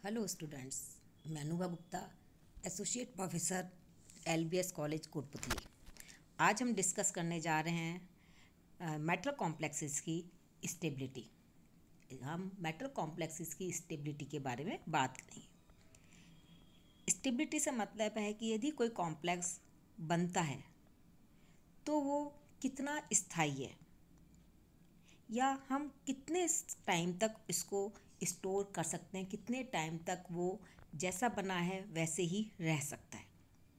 Hello students, मैं Anubha Gupta, associate professor LBS college Kotputli. आज हम डिस्कस करने जा रहे हैं मेटल कॉम्प्लेक्सेस की स्टेबिलिटी। हम मेटल कॉम्प्लेक्सेस की स्टेबिलिटी के बारे में बात करेंगे। स्टेबिलिटी से मतलब है कि यदि कोई कॉम्प्लेक्स बनता है तो वो कितना स्थायी है या हम कितने टाइम तक इसको स्टोर कर सकते हैं, कितने टाइम तक वो जैसा बना है वैसे ही रह सकता है।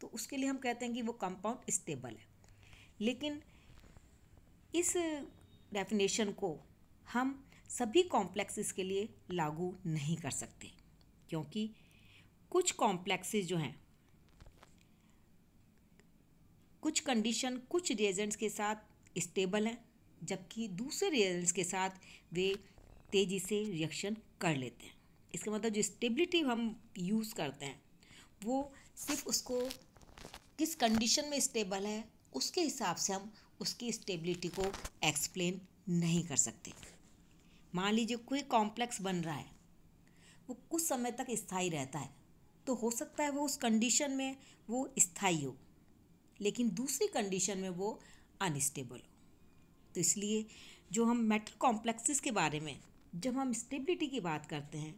तो उसके लिए हम कहते हैं कि वो कंपाउंड स्टेबल है। लेकिन इस डेफिनेशन को हम सभी कॉम्प्लेक्सेस के लिए लागू नहीं कर सकते, क्योंकि कुछ कॉम्प्लेक्सेस जो हैं, कुछ कंडीशन, कुछ रिएजेंट्स के साथ स्टेबल हैं, जबकि दूसरे रिएजेंट्स के साथ वे तेज़ी से रिएक्शन कर लेते हैं। इसका मतलब जो स्टेबिलिटी हम यूज़ करते हैं वो सिर्फ उसको किस कंडीशन में स्टेबल है उसके हिसाब से हम उसकी स्टेबिलिटी को एक्सप्लेन नहीं कर सकते। मान लीजिए कोई कॉम्प्लेक्स बन रहा है, वो कुछ समय तक स्थायी रहता है, तो हो सकता है वो उस कंडीशन में वो स्थायी हो, लेकिन दूसरी कंडीशन में वो अनस्टेबल हो। तो इसलिए जो हम मेटल कॉम्प्लेक्सेस के बारे में जब हम स्टेबिलिटी की बात करते हैं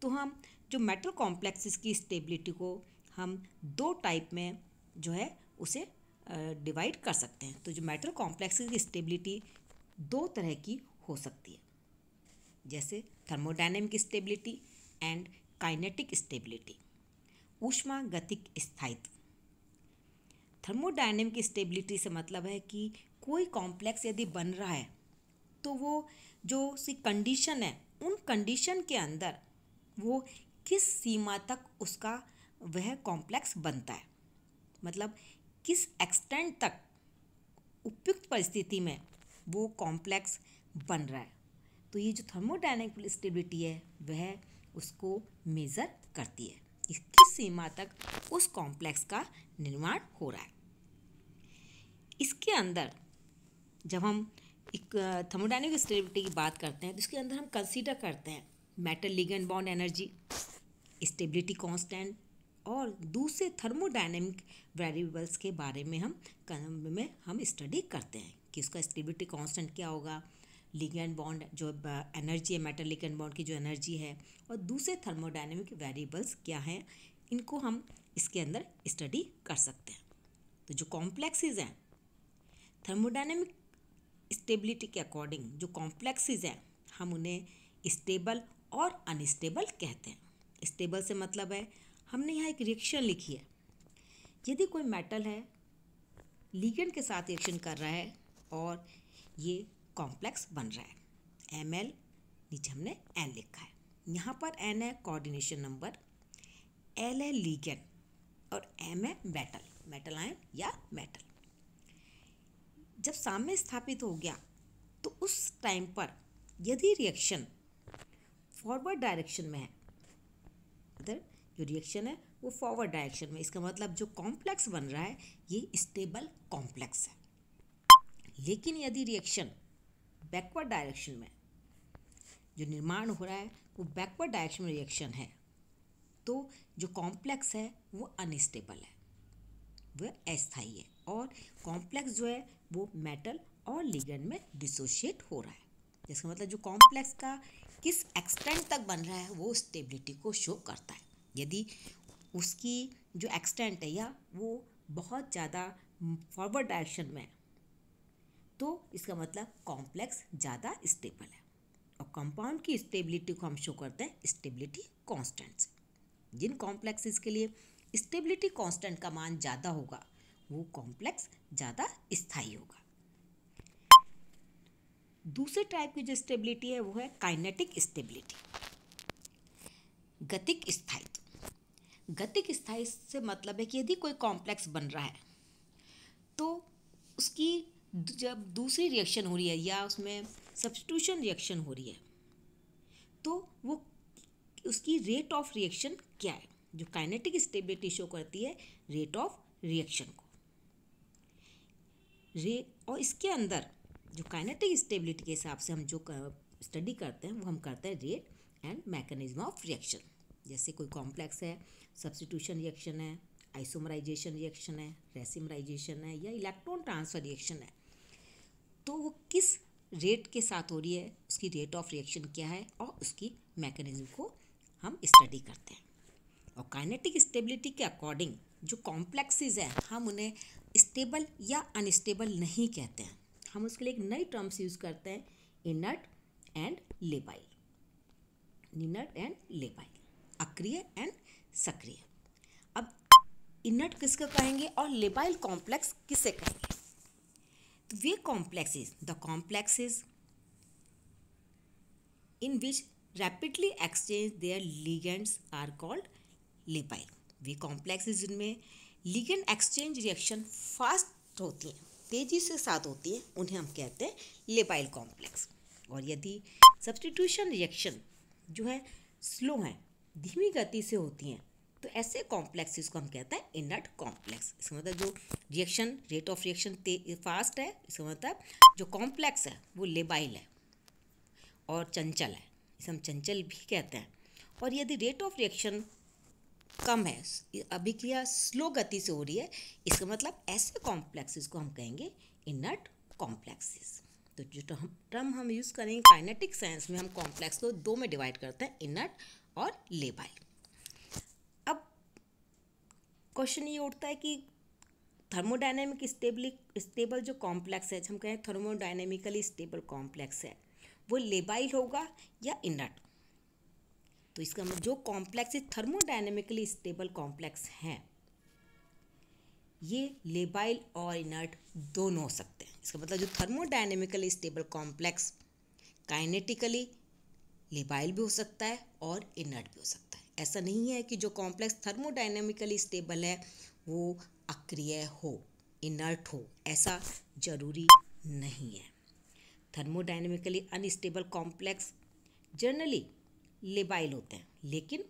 तो हम जो मेटल कॉम्प्लेक्सेस की स्टेबिलिटी को हम दो टाइप में जो है उसे डिवाइड कर सकते हैं। तो जो मेटल कॉम्प्लेक्सेस की स्टेबिलिटी दो तरह की हो सकती है, जैसे thermodynamic stability and kinetic stability, ऊष्मागतिक स्थायित्व। थर्मोडायनेमिक स्टेबिलिटी से मतलब है कि कोई कॉम्प्लेक्स यदि बन रहा है तो वो जो सी कंडीशन है, उन कंडीशन के अंदर वो किस सीमा तक उसका वह कॉम्प्लेक्स बनता है, मतलब किस एक्सटेंट तक उपयुक्त परिस्थिति में वो कॉम्प्लेक्स बन रहा है। तो ये जो थर्मोडायनेमिक स्टेबिलिटी है वह उसको मेज़र करती है कि किस सीमा तक उस कॉम्प्लेक्स का निर्माण हो रहा है। इसके अंदर जब हम एक थर्मोडायनेमिक स्टेबिलिटी की बात करते हैं तो इसके अंदर हम कंसीडर करते हैं metal ligand bond energy, stability constant और दूसरे थर्मोडायनेमिक वेरिएबल्स के बारे में हम स्टडी करते हैं कि उसका स्टेबिलिटी कांस्टेंट क्या होगा, लिगेंड बॉन्ड जो एनर्जी है, मेटल लिगेंड बॉन्ड की जो एनर्जी है, और दूसरे थर्मोडायनेमिक वेरिएबल्स क्या हैं, इनको हम इसके अंदर स्टडी कर सकते हैं। तो जो कॉम्प्लेक्सेस हैं, थर्मोडायनेमिक स्टेबिलिटी के अकॉर्डिंग जो कॉम्प्लेक्सेस हैं, हम उन्हें स्टेबल और अनस्टेबल कहते हैं। स्टेबल से मतलब है, हमने यहाँ एक रिएक्शन लिखी है, यदि कोई मेटल है लिगेंड के साथ रिएक्शन कर रहा है और ये कॉम्प्लेक्स बन रहा है, Ml, नीचे हमने N लिखा है, यहाँ पर N है कोऑर्डिनेशन नंबर, L है लिगेंड और M है मेटल आयन या मेटल। जब साम्य स्थापित हो गया तो उस टाइम पर यदि रिएक्शन फॉरवर्ड डायरेक्शन में है, इधर जो रिएक्शन है वो फॉरवर्ड डायरेक्शन में, इसका मतलब जो कॉम्प्लेक्स बन रहा है ये स्टेबल कॉम्प्लेक्स है। लेकिन यदि रिएक्शन बैकवर्ड डायरेक्शन में जो निर्माण हो रहा है वो बैकवर्ड डायरेक्शन में रिएक्शन है, तो जो कॉम्प्लेक्स है वो अनस्टेबल है, वह अस्थायी है, और कॉम्प्लेक्स जो है वो मेटल और लिगेंड में डिसोशिएट हो रहा है। जिसका मतलब जो कॉम्प्लेक्स का किस एक्सटेंट तक बन रहा है वो स्टेबिलिटी को शो करता है। यदि उसकी जो एक्सटेंट है या वो बहुत ज़्यादा फॉरवर्ड डायरेक्शन में है तो इसका मतलब कॉम्प्लेक्स ज़्यादा स्टेबल है। और कंपाउंड की स्टेबिलिटी को हम शो करते हैं स्टेबिलिटी कांस्टेंट से। जिन कॉम्प्लेक्सेस के लिए स्टेबिलिटी कांस्टेंट का मान ज़्यादा होगा वो कॉम्प्लेक्स ज़्यादा स्थायी होगा। दूसरे टाइप की जो स्टेबिलिटी है वो है काइनेटिक स्टेबिलिटी, गतिक स्थायित्व। गतिक स्थायित्व से मतलब है कि यदि कोई कॉम्प्लेक्स बन रहा है तो उसकी जब दूसरी रिएक्शन हो रही है या उसमें सब्स्टिट्यूशन रिएक्शन हो रही है तो वो उसकी रेट ऑफ रिएक्शन क्या है, जो काइनेटिक स्टेबिलिटी शो करती है रेट ऑफ रिएक्शन को। और इसके अंदर जो काइनेटिक स्टेबिलिटी के हिसाब से हम जो स्टडी करते हैं वो हम करते हैं rate and mechanism of reaction. जैसे कोई कॉम्प्लेक्स है, सब्स्टिट्यूशन रिएक्शन है, आइसोमराइजेशन रिएक्शन है, रेसिमराइजेशन है या इलेक्ट्रॉन ट्रांसफर रिएक्शन है, तो वो किस रेट के साथ हो रही है, उसकी रेट ऑफ रिएक्शन क्या है और उसकी मैकेनिज्म को हम स्टडी करते हैं। और काइनेटिक स्टेबिलिटी के अकॉर्डिंग जो कॉम्प्लेक्सेस हैं हम उन्हें स्टेबल या अनस्टेबल नहीं कहते हैं, हम उसके लिए एक नई टर्म्स यूज़ करते हैं, inert and labile. Inert and labile, अक्रिय एंड सक्रिय। अब इनर्ट किसको कहेंगे और लेबाइल कॉम्प्लेक्स किसे कहेंगे? तो वे complexes, the complexes in which rapidly exchange their ligands are called labile। वे कॉम्प्लेक्सेस जिनमें लिगेंड एक्सचेंज रिएक्शन फास्ट होती हैं, तेज़ी से साथ होती हैं, उन्हें हम कहते हैं लेबाइल कॉम्प्लेक्स। और यदि सब्स्टिट्यूशन रिएक्शन जो है स्लो हैं, धीमी गति से होती हैं, तो ऐसे कॉम्प्लेक्सेस को हम कहते हैं इनर्ट कॉम्प्लेक्स। इसका मतलब जो reaction rate of reaction fast है, इसका मतलब जो कॉम्प्लेक्स है वो लेबाइल है और चंचल है, इसे हम चंचल भी कहते हैं। और यदि रेट ऑफ रिएक्शन कम है, अभिक्रिया स्लो गति से हो रही है, इसका मतलब ऐसे कॉम्प्लेक्सेस को हम कहेंगे इनर्ट कॉम्प्लेक्सेस। तो जो टर्म हम यूज़ करेंगे काइनेटिक साइंस में, हम कॉम्प्लेक्स को दो में डिवाइड करते हैं, इनर्ट और लेबाइल। अब क्वेश्चन ये उठता है कि थर्मोडायनेमिक स्टेबल जो कॉम्प्लेक्स है, हम कहें थर्मोडायनेमिकली स्टेबल कॉम्प्लेक्स है, वो लेबाइल होगा या इनर्ट? तो इसका मतलब जो कॉम्प्लेक्स थर्मोडायनेमिकली स्टेबल कॉम्प्लेक्स हैं, ये लेबाइल और इनर्ट दोनों हो सकते हैं। इसका मतलब जो thermodynamically stable complex kinetically labile भी हो सकता है और इनर्ट भी हो सकता है। ऐसा नहीं है कि जो कॉम्प्लेक्स थर्मोडायनेमिकली स्टेबल है वो अक्रिय हो, इनर्ट हो, ऐसा जरूरी नहीं है। Thermodynamically unstable complex generally labile होते हैं, लेकिन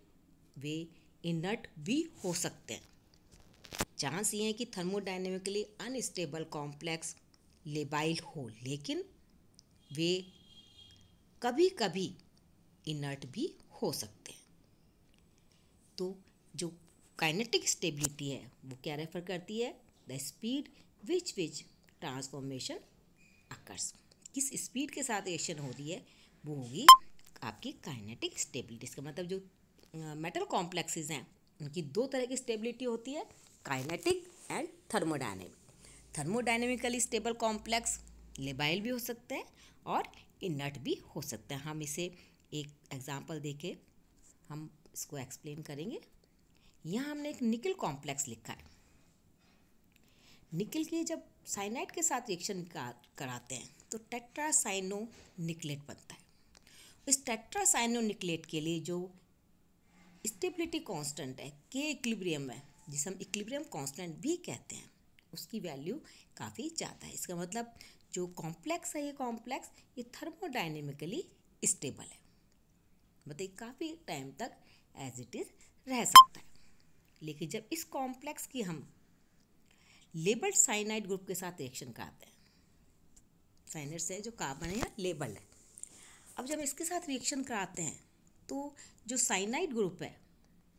वे इनर्ट भी हो सकते हैं। चांस ये है कि थर्मोडायनेमिकली अनस्टेबल कॉम्प्लेक्स लेबाइल हो, लेकिन वे कभी कभी इनर्ट भी हो सकते हैं। तो जो काइनेटिक स्टेबिलिटी है वो क्या रेफर करती है? The speed which transformation occurs. किस स्पीड के साथ रिएक्शन हो रही है वो होगी आपकी काइनेटिक स्टेबिलिटी। इसका मतलब जो मेटल कॉम्प्लेक्सेस हैं उनकी दो तरह की स्टेबिलिटी होती है, kinetic and thermodynamic. Thermodynamically stable complex labile भी हो सकते हैं और इनर्ट भी हो सकते हैं। हम इसे एक एग्जांपल देके हम इसको एक्सप्लेन करेंगे। यहाँ हमने एक निकल कॉम्प्लेक्स लिखा है। निकल की जब साइनाइड के साथ रिएक्शन कराते हैं तो टेट्रासाइनो निकलेट बनता है। इस टेट्रासाइनो निकलेट के लिए जो स्टेबिलिटी कांस्टेंट है, के इक्विलिब्रियम है, जिसे हम इक्विलिब्रियम कांस्टेंट भी कहते हैं, उसकी वैल्यू काफ़ी ज़्यादा है। इसका मतलब जो कॉम्प्लेक्स है, ये कॉम्प्लेक्स ये थर्मोडायनेमिकली स्टेबल है, मतलब काफ़ी टाइम तक एज इट इज़ रह सकता है। लेकिन जब इस कॉम्प्लेक्स की हम लेबल्ड साइनाइड ग्रुप के साथ रिएक्शन कराते हैं, साइनाइड से जो कार्बन है या लेबल है, अब जब इसके साथ रिएक्शन कराते हैं तो जो साइनाइड ग्रुप है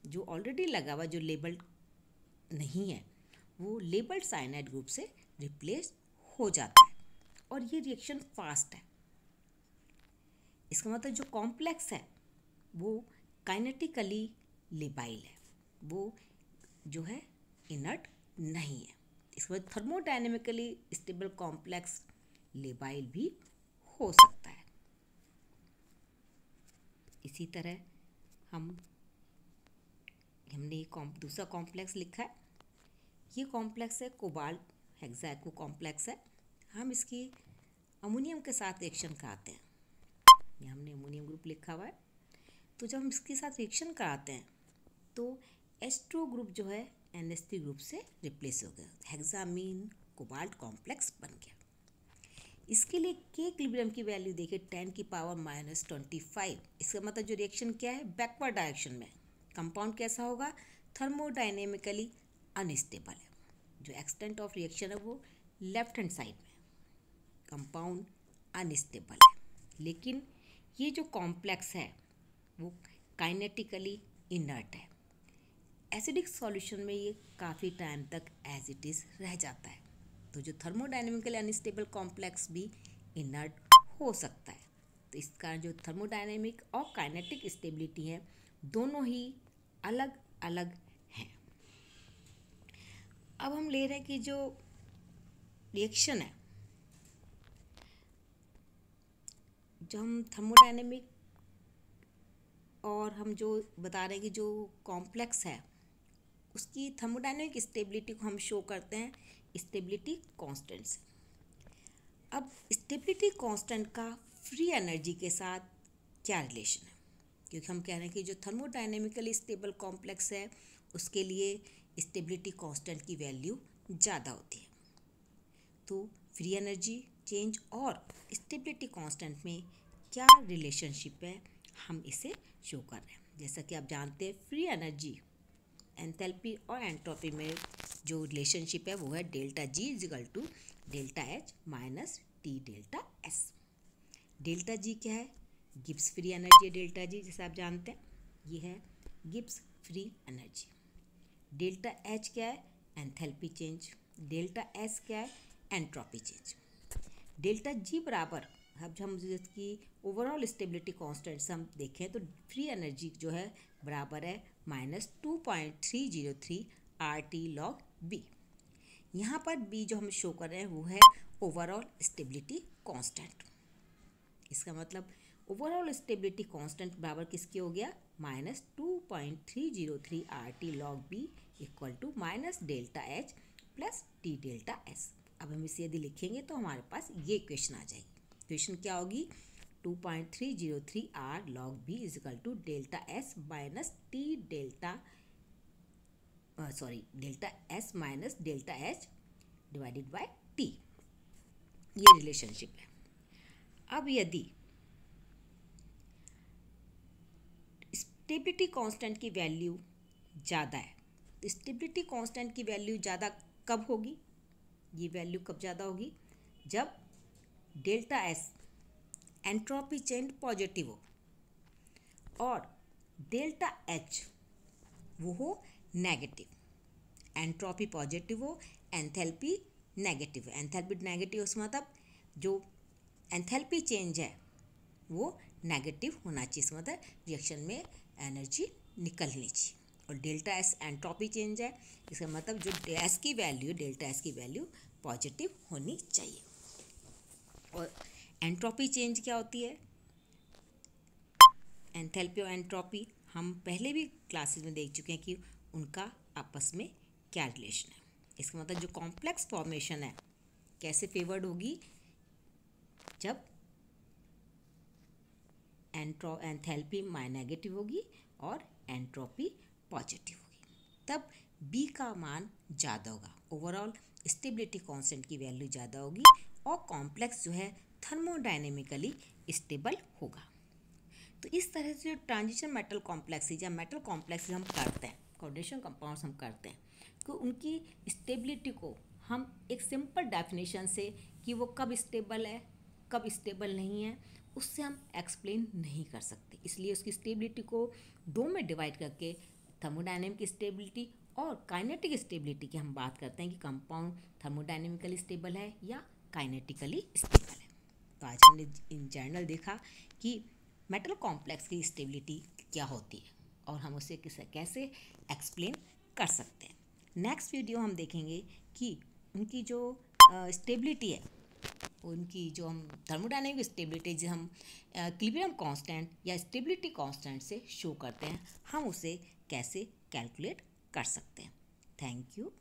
जो ऑलरेडी लगा हुआ, जो लेबल्ड नहीं है, वो लेबल्ड साइनाइड ग्रुप से रिप्लेस हो जाता है और ये रिएक्शन फास्ट है। इसका मतलब जो कॉम्प्लेक्स है वो काइनेटिकली लेबाइल है, वो जो है इनर्ट नहीं है। इसके बाद थर्मोडायनेमिकली स्टेबल कॉम्प्लेक्स लेबाइल भी हो सकता है। इसी तरह हमने दूसरा कॉम्प्लेक्स लिखा है। ये कॉम्प्लेक्स है कोबाल्ट हेक्साको कॉम्प्लेक्स है। हम इसकी अमोनियम के साथ रिएक्शन कराते हैं। ये हमने अमोनियम ग्रुप लिखा हुआ है। तो जब हम इसके साथ रिएक्शन कराते हैं तो H2 ग्रुप जो है NH3 ग्रुप से रिप्लेस हो गया, हेक्सामीन कोबाल्ट कॉम्प्लेक्स बन गया। इसके लिए के इक्विलिब्रियम की वैल्यू देखिए 10⁻⁻25। इसका मतलब जो रिएक्शन क्या है, बैकवर्ड डायरेक्शन में। कंपाउंड कैसा होगा, थर्मोडायनेमिकली अनस्टेबल है। जो एक्सटेंट ऑफ रिएक्शन है वो लेफ्ट हैंड साइड में, कंपाउंड अनस्टेबल है। लेकिन ये जो कॉम्प्लेक्स है वो काइनेटिकली इनर्ट है। एसिडिक सॉल्यूशन में ये काफ़ी टाइम तक एज इट इज़ रह जाता है। तो जो थर्मोडायनेमिकली अनस्टेबल कॉम्प्लेक्स भी इनर्ट हो सकता है। तो इसका जो थर्मोडायनेमिक और काइनेटिक स्टेबिलिटी है, दोनों ही अलग अलग हैं। अब हम ले रहे हैं कि जो रिएक्शन है, जो हम थर्मोडायनेमिक और हम जो बता रहे हैं कि जो कॉम्प्लेक्स है उसकी थर्मोडायनेमिक स्टेबिलिटी को हम शो करते हैं स्टेबिलिटी कांस्टेंट से। अब स्टेबिलिटी कांस्टेंट का फ्री एनर्जी के साथ क्या रिलेशन है, क्योंकि हम कह रहे हैं कि जो थर्मोडायनेमिकली स्टेबल कॉम्प्लेक्स है उसके लिए स्टेबिलिटी कांस्टेंट की वैल्यू ज़्यादा होती है। तो फ्री एनर्जी चेंज और स्टेबिलिटी कांस्टेंट में क्या रिलेशनशिप है, हम इसे शो कर रहे हैं। जैसा कि आप जानते हैं, फ्री एनर्जी, एंथैल्पी और एंट्रोपी में जो रिलेशनशिप है वो है delta G equal to delta H minus T delta S. Delta G क्या है? गिब्स फ्री एनर्जी है डेल्टा जी, जैसे आप जानते हैं ये है Gibbs free energy. Delta H क्या है? Enthalpy change. डेल्टा एस क्या है? Entropy change. डेल्टा जी बराबर, अब हम जिसकी ओवरऑल स्टेबिलिटी कांस्टेंट से हम देखें तो फ्री एनर्जी जो है बराबर है -2.303 RT log B। यहाँ पर B जो हम शो कर रहे हैं वो है ओवरऑल स्टेबिलिटी कांस्टेंट। इसका मतलब ओवरऑल स्टेबिलिटी कांस्टेंट बराबर किसके हो गया? -2.303 RT log B equal to minus delta H plus T delta S. अब हम इसे यदि लिखेंगे तो हमारे पास ये इक्वेशन आ जाएगी। इक्वेशन क्या होगी? 2.303 R log B is equal to delta S minus T delta delta S minus delta H divided by T. ये रिलेशनशिप है। अब यदि स्टेबिलिटी कांस्टेंट की वैल्यू ज़्यादा है, तो स्टेबिलिटी कांस्टेंट की वैल्यू ज़्यादा कब होगी? ये वैल्यू कब ज़्यादा होगी? जब delta S entropy change positive हो और डेल्टा एच वो हो नेगेटिव। एंट्रोपी पॉजिटिव हो, एंथैल्पी नेगेटिव है। एंथैल्पी नेगेटिव उसका मतलब जो एंथैल्पी चेंज है वो नेगेटिव होना चाहिए, इसका मतलब रिएक्शन में एनर्जी निकलनी चाहिए। और डेल्टा एस एंट्रोपी चेंज है, इसका मतलब जो एस की वैल्यू, डेल्टा एस की वैल्यू पॉजिटिव होनी चाहिए। और एंट्रोपी चेंज क्या होती है? एंथैल्पी और एंट्रोपी हम पहले भी क्लासेस में देख चुके हैं कि उनका आपस में क्या रिलेशन है। इसका मतलब जो कॉम्प्लेक्स फॉर्मेशन है कैसे फेवर्ड होगी? जब एंथैल्पी नेगेटिव होगी और एंट्रोपी पॉजिटिव होगी, तब बी का मान ज़्यादा होगा, ओवरऑल स्टेबिलिटी कांस्टेंट की वैल्यू ज़्यादा होगी और कॉम्प्लेक्स जो है थर्मोडायनेमिकली स्टेबल होगा। तो इस तरह से जो ट्रांजिशन मेटल कॉम्प्लेक्स या मेटल कॉम्प्लेक्स हम करते हैं, कोऑर्डिनेशन कंपाउंड्स हम करते हैं, तो उनकी स्टेबिलिटी को हम एक सिंपल डेफिनेशन से कि वो कब स्टेबल है कब स्टेबल नहीं है उससे हम एक्सप्लेन नहीं कर सकते। इसलिए उसकी स्टेबिलिटी को दो में डिवाइड करके थर्मोडायनेमिक स्टेबिलिटी और काइनेटिक स्टेबिलिटी की हम बात करते हैं कि कंपाउंड थर्मोडायनेमिकली स्टेबल है या काइनेटिकली स्टेबल है। तो आज हमने इन जनरल देखा कि मेटल कॉम्प्लेक्स की स्टेबिलिटी क्या होती है और हम उसे कैसे एक्सप्लेन कर सकते हैं। नेक्स्ट वीडियो हम देखेंगे कि उनकी जो स्टेबिलिटी है, उनकी जो हम थर्मोडायनेमिक स्टेबिलिटी जो हम इक्विलिब्रियम कांस्टेंट या स्टेबिलिटी कांस्टेंट से शो करते हैं, हम उसे कैसे कैलकुलेट कर सकते हैं। Thank you.